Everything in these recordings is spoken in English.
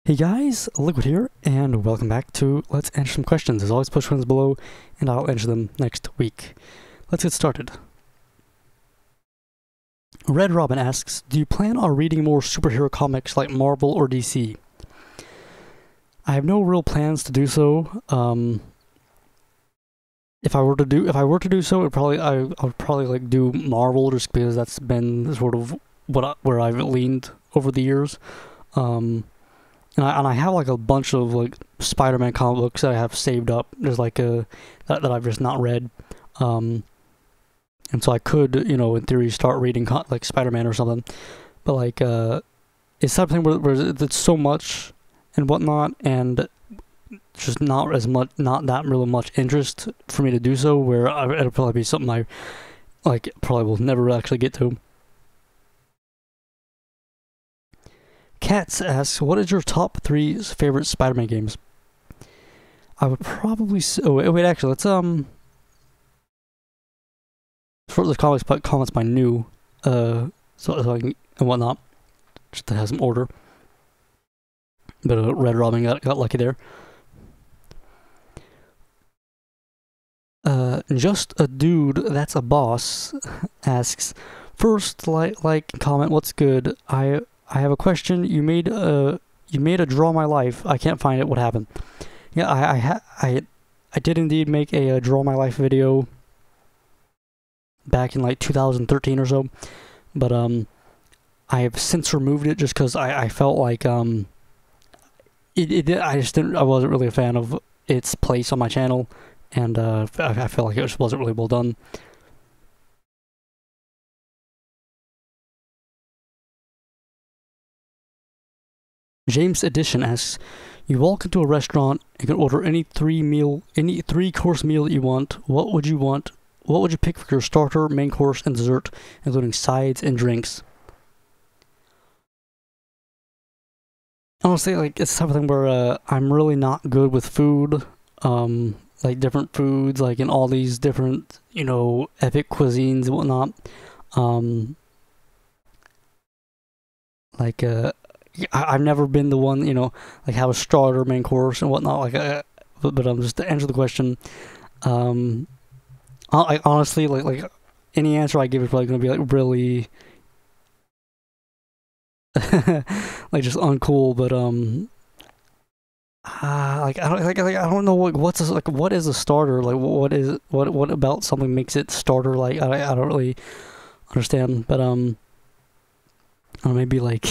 Hey guys, Liquid here, and welcome back to Let's Answer Some Questions. As always, push questions below, and I'll answer them next week. Let's get started. Red Robin asks, do you plan on reading more superhero comics like Marvel or DC? I have no real plans to do so. If I were to do so, I would probably like do Marvel, just because that's been sort of where I've leaned over the years. And I have like a bunch of like Spider-Man comic books that I have saved up. There's like that I've just not read, and so I could, in theory, start reading like Spider-Man or something. But like, it's something where it's so much and whatnot, and just not that really much interest for me to do so. Where it'll probably be something I like probably will never actually get to. Katz asks, what is your top 3 favorite Spider-Man games? I would probably wait, actually, let's for the comments by new, so I can, and whatnot, just to have some order. But Red Robin got lucky there. Just a dude that's a boss asks, first like comment, what's good? I have a question. You made a Draw My Life. I can't find it. What happened? Yeah, I did indeed make a Draw My Life video back in like 2013 or so, but I have since removed it just because I felt like I wasn't really a fan of its place on my channel, and I felt like it just wasn't really well done. James Edition asks, you walk into a restaurant and can order any 3-course meal that you want. What would you want? What would you pick for your starter, main course, and dessert, including sides and drinks? Honestly, like, it's the type of thing where I'm really not good with food. Like different foods, like in all these different, epic cuisines and whatnot. I've never been the one, like have a starter, main course, and whatnot. Like, but just to answer the question, I honestly like any answer I give is probably gonna be like really, like just uncool. But like I don't know what is a starter? Like what about something makes it starter? Like I don't really understand. But maybe like.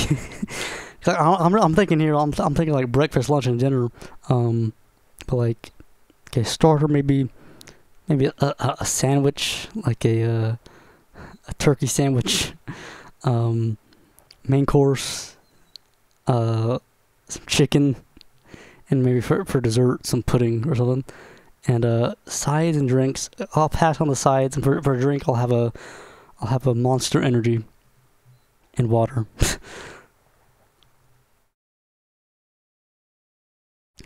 I'm thinking here. I'm thinking like breakfast, lunch, and dinner. But like, okay, starter maybe a sandwich, like a turkey sandwich. Main course, some chicken, and maybe for dessert some pudding or something. And sides and drinks. I'll pass on the sides, and for a drink I'll have a Monster Energy and water.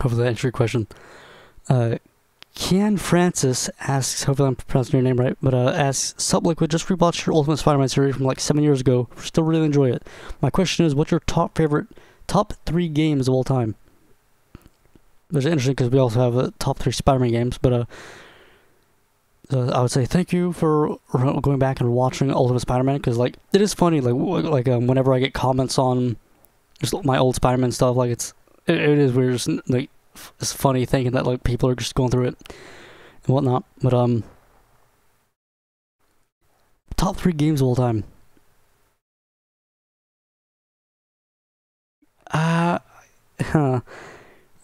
Hopefully that answers your question. Kian Francis asks, hopefully I'm pronouncing your name right, but asks, Sup Liquid, just rewatched your Ultimate Spider-Man series from like 7 years ago. Still really enjoy it. My question is, what's your top 3 games of all time? Which is interesting because we also have top 3 Spider-Man games, but I would say thank you for going back and watching Ultimate Spider-Man, because like it is funny, like whenever I get comments on just my old Spider-Man stuff, like it is weird, just like it's funny thinking that like people are just going through it and whatnot. But top 3 games of all time.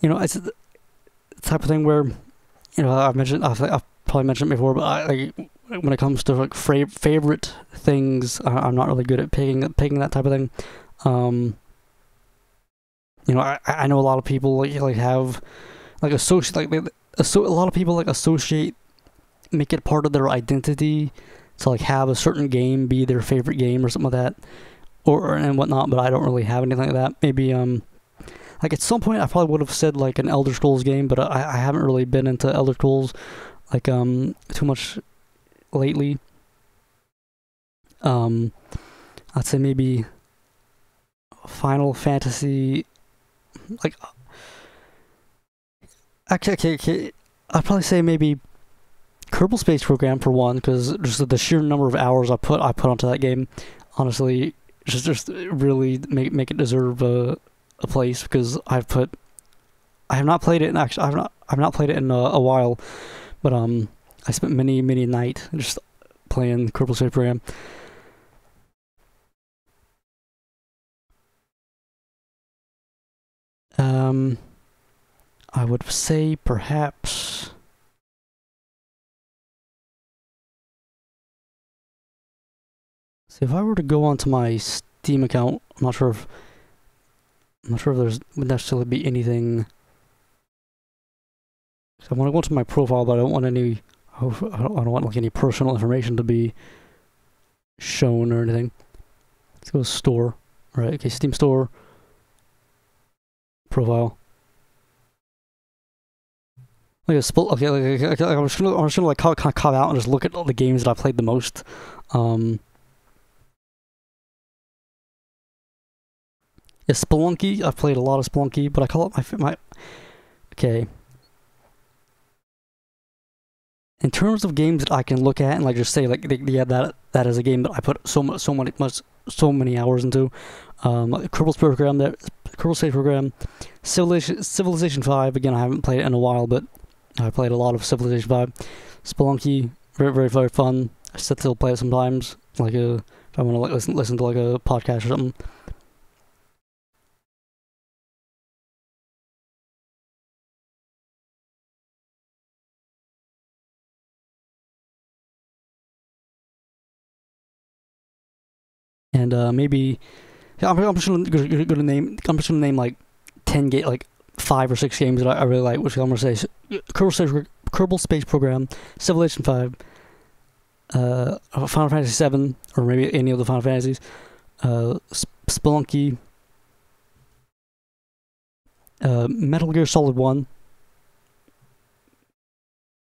It's the type of thing where I've probably mentioned it before, but when it comes to like favorite things, I'm not really good at picking that type of thing. I know a lot of people like have like associate a lot of people like associate, make it part of their identity to like have a certain game be their favorite game or something like that, or and whatnot. But I don't really have anything like that. Maybe like at some point I probably would have said like an Elder Scrolls game, but I haven't really been into Elder Scrolls like too much lately. I'd say maybe Final Fantasy like actually, I'd probably say maybe Kerbal Space Program for one, because just the sheer number of hours I put onto that game, honestly, just really make it deserve a place, because I have not played it in I've not played it in a while, but I spent many a night just playing Kerbal Space Program. I would say perhaps. See, if I were to go onto my Steam account, I'm not sure if there's would necessarily be anything. So I want to go to my profile, but I don't want any. I don't want like any personal information to be shown or anything. Let's go to store. All right. Okay. Steam Store. Profile. Like a split. Okay. I'm just gonna like cop out and just look at all the games that I played the most. Yeah, Spelunky. I've played a lot of Spelunky, but I call it my. Okay. In terms of games that I can look at and like just say like yeah that is a game that I put so many hours into, Kerbal Space Program, Civilization 5. Again, I haven't played it in a while, but I played a lot of Civilization 5. Spelunky, very fun. I still play it sometimes, like if I want to like listen to like a podcast or something. And maybe I'm just gonna name like 5 or 6 games that I really like, which I'm gonna say Kerbal Space Program, Civilization 5, Final Fantasy 7, or maybe any of the Final Fantasies, Spelunky, Metal Gear Solid 1,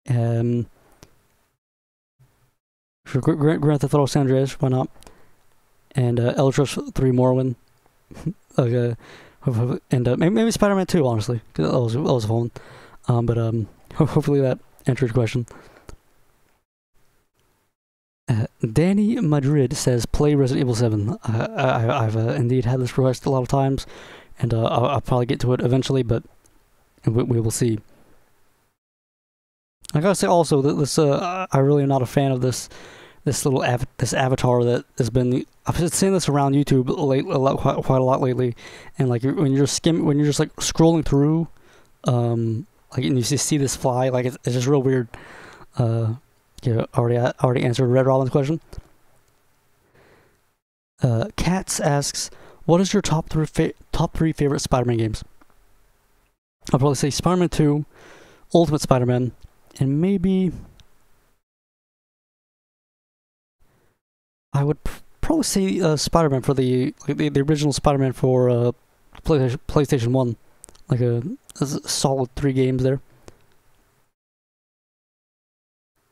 Grand Theft Auto San Andreas, why not? And Elder Scrolls 3 Morrowind, and maybe Spider-Man 2, honestly, because that was fun. But hopefully that answers your question. Danny Madrid says, play Resident Evil 7. I've indeed had this request a lot of times, and I'll probably get to it eventually, but we will see. I gotta say also that this I really am not a fan of this little avatar that has been. I've been seeing this around YouTube quite a lot lately, and like when you're just like scrolling through, like and you see this fly, like it's just real weird. Yeah, already answered Red Robin's question. Katz asks, what is your top three favorite Spider-Man games? I'll probably say Spider-Man 2, Ultimate Spider-Man, and maybe I would probably say Spider-Man for the original Spider-Man for PlayStation 1, like a solid 3 games there.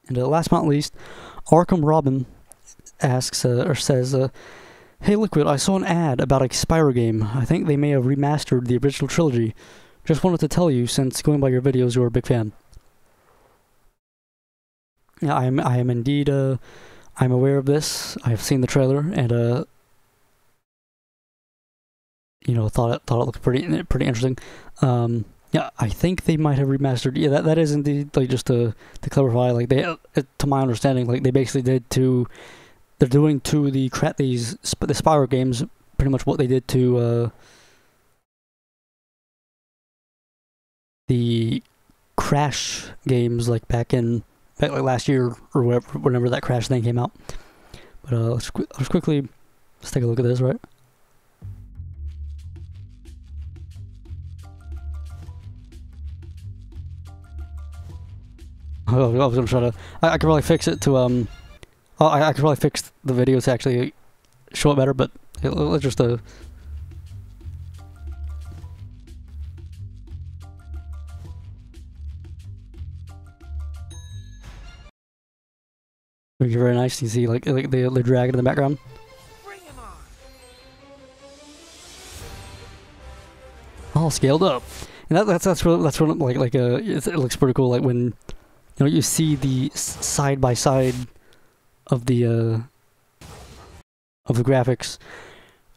And last but not least, Arkham Robin asks or says, "Hey Liquid, I saw an ad about a Spyro game. I think they may have remastered the original trilogy. Just wanted to tell you, since going by your videos, you're a big fan." Yeah, I am indeed. I'm aware of this. I have seen the trailer and thought it looked pretty interesting. Yeah, I think they might have remastered. Yeah, that is indeed, like, just to clarify, like, they, to my understanding, like, they basically did to, they're doing to the Spyro games pretty much what they did to the Crash games, like back like last year or whenever that Crash thing came out. But let's quickly take a look at this, right? I was gonna try to. I could probably fix it to I could probably fix the video to actually show it better, but let's just Thank you, very nice. You see, like the dragon in the background. all scaled up, and that's really, it looks pretty cool. Like when you see the side by side of the graphics.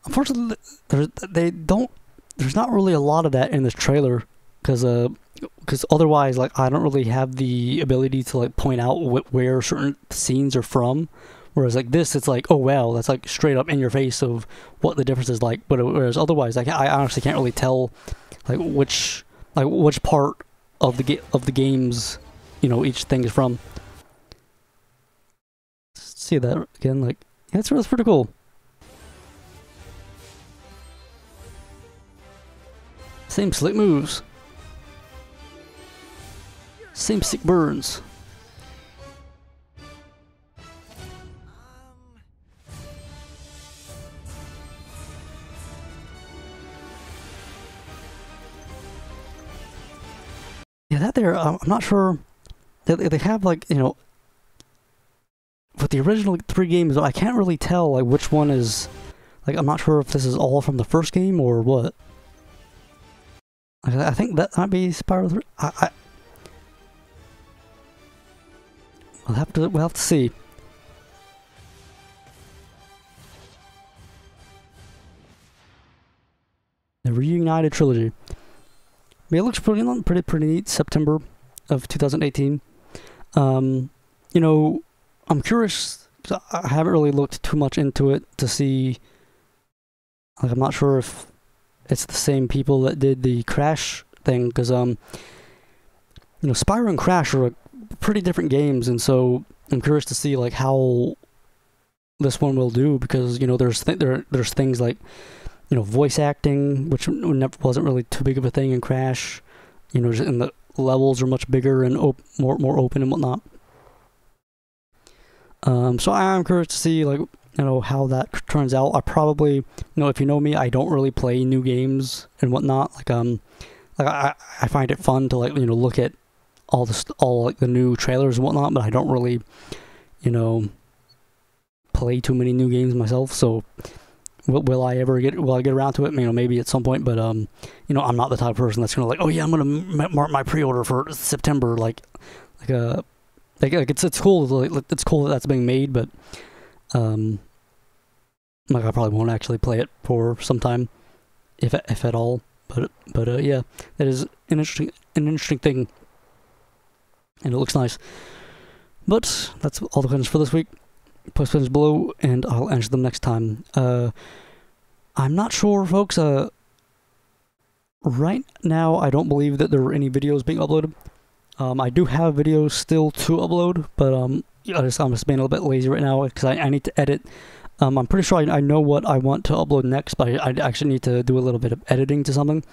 Unfortunately, there's not really a lot of that in this trailer, because otherwise, like, I don't really have the ability to like point out where certain scenes are from. Whereas like this, it's like, oh wow, that's like straight up in your face of what the difference is like. But whereas otherwise, like, I honestly can't really tell like which part of the games each thing is from. See that again? Like, yeah, that's pretty cool. Same slick moves. Same sick burns. Yeah, that there, I'm not sure. They have, like, with the original 3 games, I can't really tell, like, which one is, like, I'm not sure if this is all from the first game or what. I think that might be Spyro 3. We'll have to see. The Reunited Trilogy. I mean, it looks pretty neat. September of 2018. I'm curious, 'cause I haven't really looked too much into it to see. Like, I'm not sure if it's the same people that did the Crash thing, because Spyro and Crash are pretty different games, and so I'm curious to see like how this one will do, because there's things like voice acting, which wasn't really too big of a thing in Crash. And the levels are much bigger and more open and whatnot. So I'm curious to see like how that turns out. I probably, if you know me, I don't really play new games and whatnot. Like I find it fun to like look at all like the new trailers and whatnot, but I don't really play too many new games myself. So will I get around to it? Maybe at some point, but I'm not the type of person that's gonna like, oh yeah, I'm gonna mark my pre-order for September. Like it's cool. Like, it's cool that that's being made, but like I probably won't actually play it for some time, if at all. But yeah, that is an interesting thing, and it looks nice. But that's all the questions for this week. Post questions below, and I'll answer them next time. I'm not sure, folks. Right now, I don't believe that there are any videos being uploaded. I do have videos still to upload, but I'm just being a little bit lazy right now because I need to edit. I'm pretty sure I know what I want to upload next, but I actually need to do a little bit of editing to something.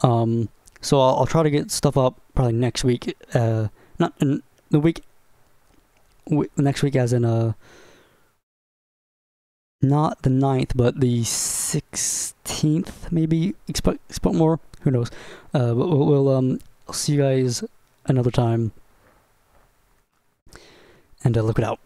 So I'll try to get stuff up probably next week. Not in the week. Next week, as in not the 9th, but the 16th, maybe. Expect more. Who knows? But we'll see you guys another time. And look it out.